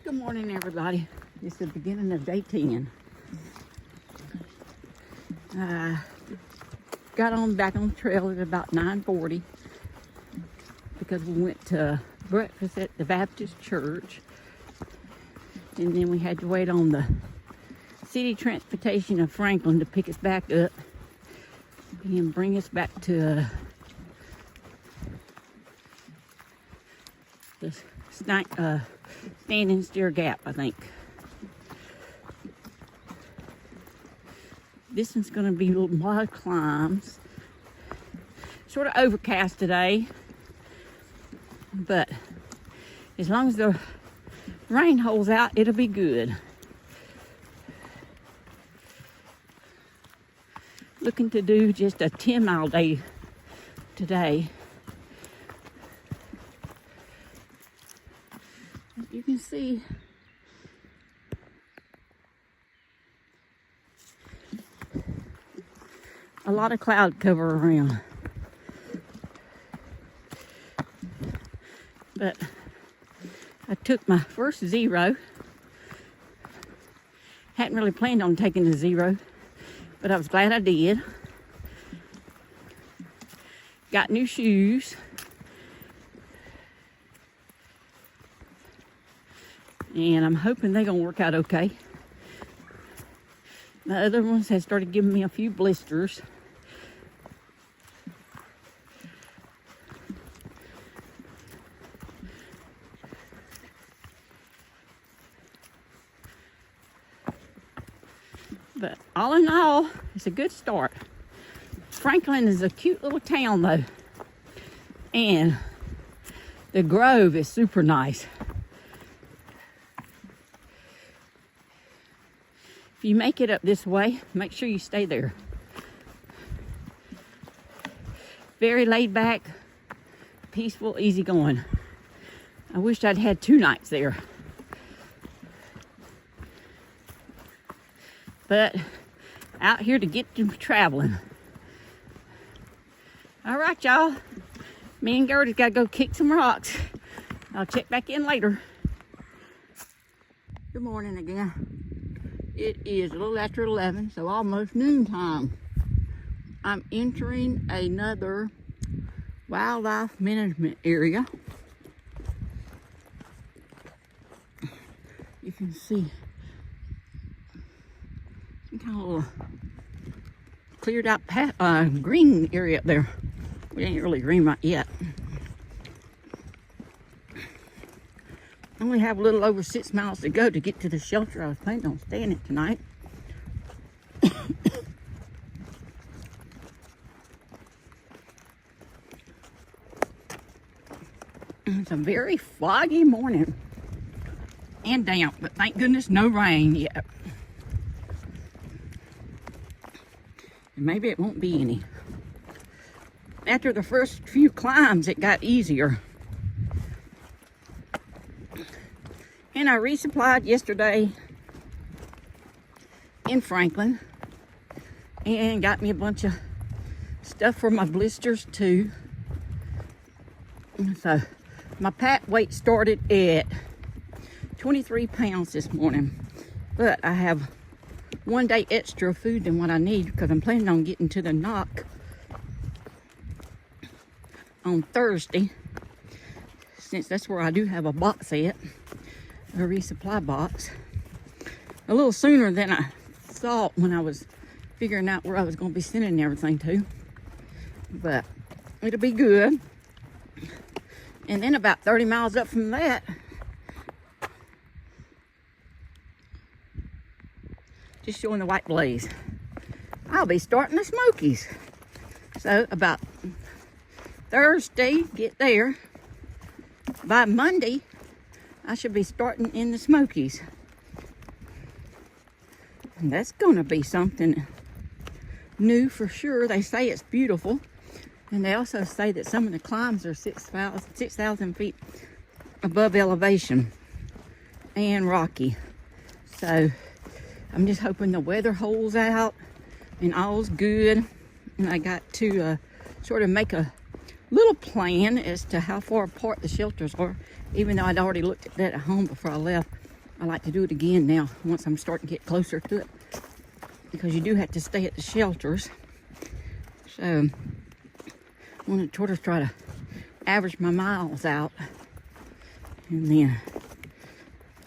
Good morning, everybody. It's the beginning of day 10. Got back on the trail at about 9:40 because we went to breakfast at the Baptist church, and then we had to wait on the city transportation of Franklin to pick us back up and bring us back to the Standing Steer Gap, I think. This one's going to be a lot of climbs. Sort of overcast today, but as long as the rain holds out, it'll be good. Looking to do just a 10-mile day today. As you can see, a lot of cloud cover around. But I took my first zero. Hadn't really planned on taking the zero, but I was glad I did. Got new shoes. And I'm hoping they're gonna work out okay. The other ones have started giving me a few blisters. But all in all, it's a good start. Franklin is a cute little town though. And the grove is super nice. If you make it up this way, make sure you stay there. Very laid back, peaceful, easy going. I wished I'd had 2 nights there. But out here to get to traveling. All right, y'all. Me and Gertie's got to go kick some rocks. I'll check back in later. Good morning again. It is a little after 11, so almost noontime. I'm entering another wildlife management area. You can see some kind of little cleared out green area up there. We ain't really green right yet. I only have a little over 6 miles to go to get to the shelter I was planning on staying at tonight. It's a very foggy morning and damp, but thank goodness no rain yet. And maybe it won't be any. After the first few climbs, it got easier. And I resupplied yesterday in Franklin and got me a bunch of stuff for my blisters too. So my pack weight started at 23 pounds this morning, but I have 1 day extra food than what I need because I'm planning on getting to the knock on Thursday, since that's where I do have a box at. A resupply box a little sooner than I thought when I was figuring out where I was going to be sending everything to, but it'll be good. And then about 30 miles up from that, just showing the white blaze, I'll be starting the Smokies. So about Thursday, get there. By Monday, I should be starting in the Smokies. And that's going to be something new for sure. They say it's beautiful. And they also say that some of the climbs are 6,000 feet above elevation and rocky. So I'm just hoping the weather holds out and all's good. And I got to sort of make a little plan as to how far apart the shelters are, even though I'd already looked at that at home before I left. I like to do it again now once I'm starting to get closer to it, because you do have to stay at the shelters. So I'm going to sort of try to average my miles out, and then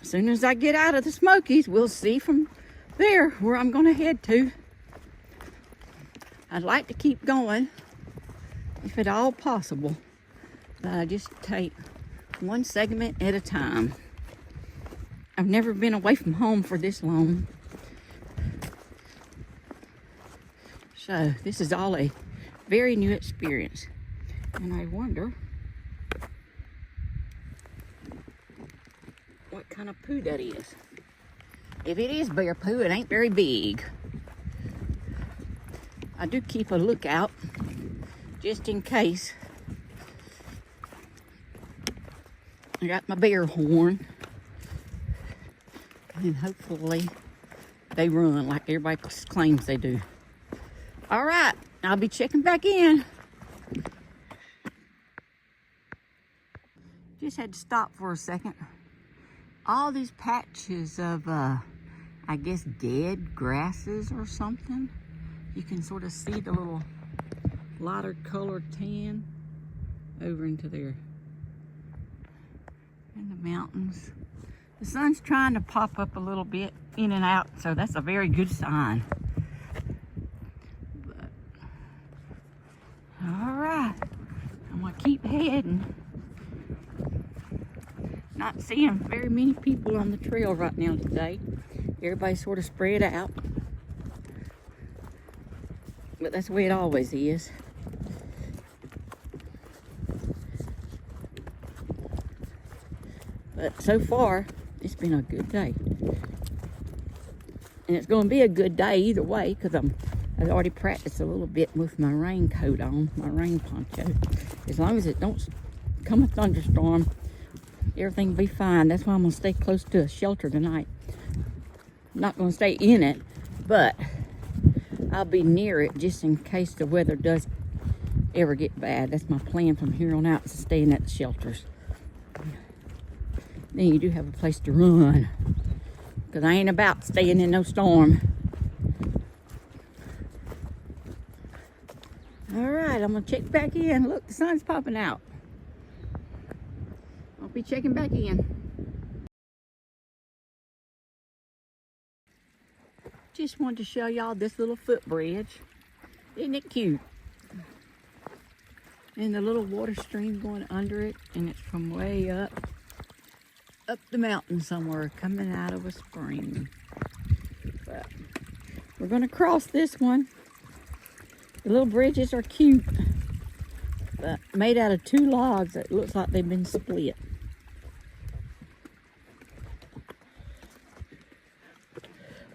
as soon as I get out of the Smokies, we'll see from there where I'm going to head to. I'd like to keep going if at all possible, but I just take one segment at a time. I've never been away from home for this long, so this is all a very new experience. And I wonder what kind of poo that is. If it is bear poo, it ain't very big. I do keep a lookout just in case. I got my bear horn, and hopefully they run like everybody claims they do. All right, I'll be checking back in. Just had to stop for a second. All these patches of, I guess, dead grasses or something. You can sort of see the little lighter colored tan over into there. And the mountains. The sun's trying to pop up a little bit in and out, so that's a very good sign. But, all right, I'm gonna keep heading. Not seeing very many people on the trail right now today. Everybody's sort of spread out. But that's the way it always is. But so far, it's been a good day. And it's going to be a good day either way, because I've already practiced a little bit with my raincoat on, my rain poncho. As long as it don't come a thunderstorm, everything will be fine. That's why I'm going to stay close to a shelter tonight. I'm not going to stay in it, but I'll be near it just in case the weather does ever get bad. That's my plan from here on out, is staying at the shelters. Then you do have a place to run, because I ain't about staying in no storm. All right, I'm going to check back in. Look, the sun's popping out. I'll be checking back in. Just wanted to show y'all this little footbridge. Isn't it cute? And the little water stream going under it, and it's from way up the mountain somewhere, coming out of a spring. But we're going to cross this one. The little bridges are cute, but made out of two logs that looks like they've been split.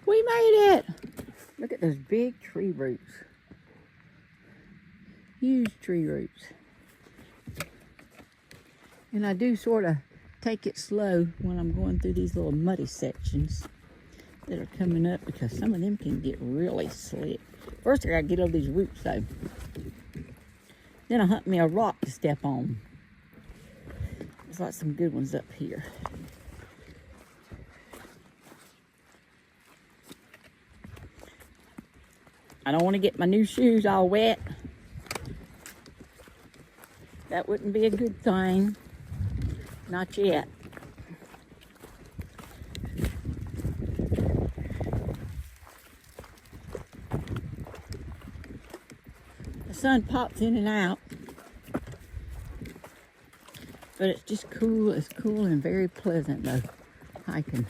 We made it! Look at those big tree roots. Huge tree roots. And I do sort of take it slow when I'm going through these little muddy sections that are coming up, because some of them can get really slick. First I gotta get over these roots though. Then I hunt me a rock to step on. There's like some good ones up here. I don't want to get my new shoes all wet. That wouldn't be a good thing. Not yet. The sun pops in and out, but it's just cool. It's cool and very pleasant though, hiking.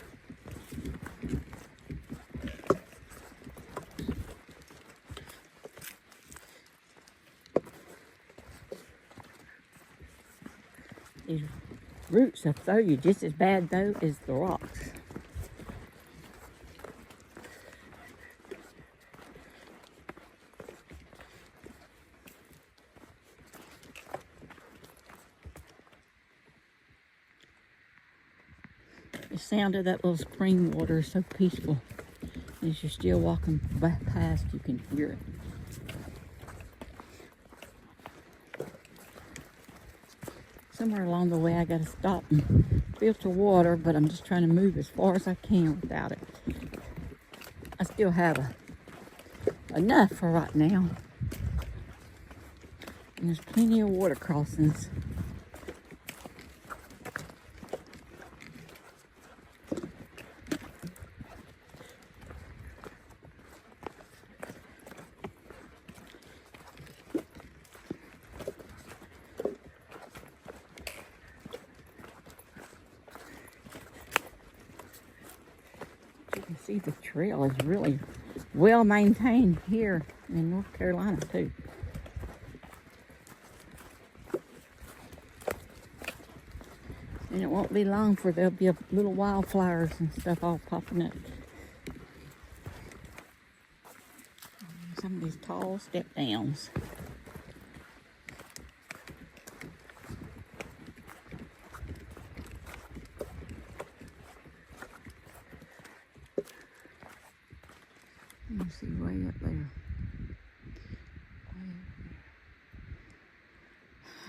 These roots will throw you just as bad though as the rocks. The sound of that little spring water is so peaceful. As you're still walking back past, you can hear it. Somewhere along the way, I got to stop and filter water, but I'm just trying to move as far as I can without it. I still have enough for right now. And there's plenty of water crossings. You can see the trail is really well maintained here in North Carolina too. And it won't be long for there'll be little wildflowers and stuff all popping up. Some of these tall step downs. You see way up there.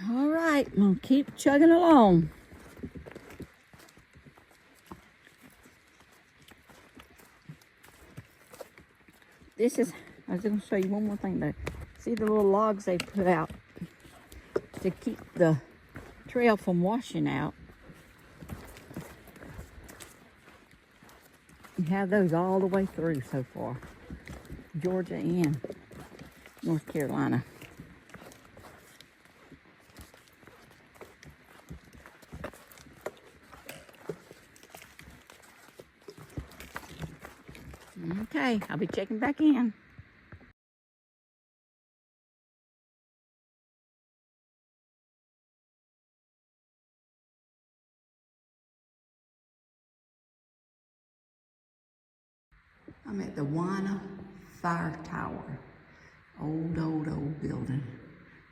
All right, I'm gonna keep chugging along. This is, I was gonna show you one more thing though. See the little logs they put out to keep the trail from washing out? You have those all the way through so far. Georgia and North Carolina. Okay, I'll be checking back in. I'm at the Wana Fire Tower. Old building.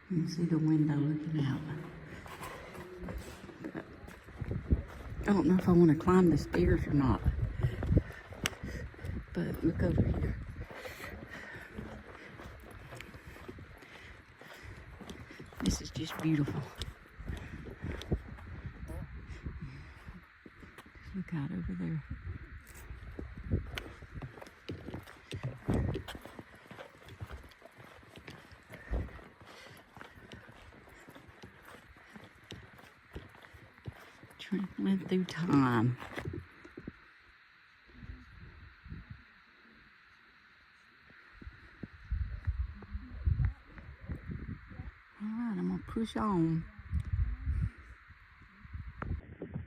You can see the window looking out. I don't know if I want to climb the stairs or not. But look over here. This is just beautiful. Just look out over there. Trampling through time. Alright, I'm gonna push on.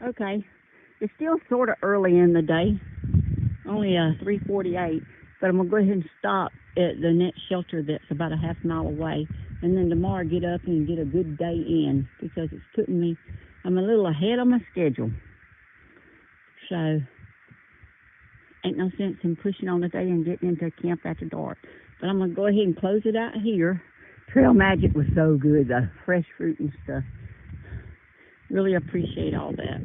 Okay, it's still sort of early in the day, only 3:48, but I'm gonna go ahead and stop at the next shelter that's about a half mile away, and then tomorrow get up and get a good day in, because it's putting me, I'm a little ahead of my schedule. So, ain't no sense in pushing on today and getting into camp after dark. But I'm going to go ahead and close it out here. Trail Magic was so good, the fresh fruit and stuff. Really appreciate all that.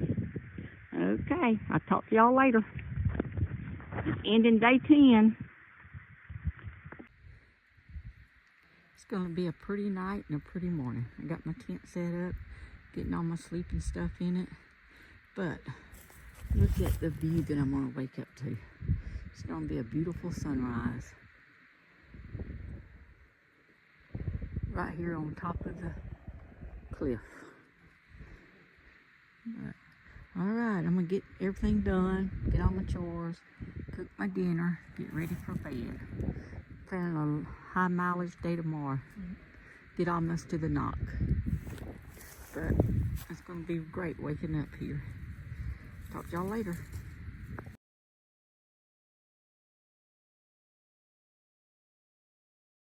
Okay, I'll talk to y'all later. It's ending day 10. It's going to be a pretty night and a pretty morning. I got my tent set up, getting all my sleeping stuff in it. But look at the view that I'm going to wake up to. It's going to be a beautiful sunrise. Right here on top of the cliff. All right, I'm going to get everything done, get all my chores, cook my dinner, get ready for bed. Planning a high mileage day tomorrow. Get almost to the knock. But it's going to be great waking up here. Talk to y'all later.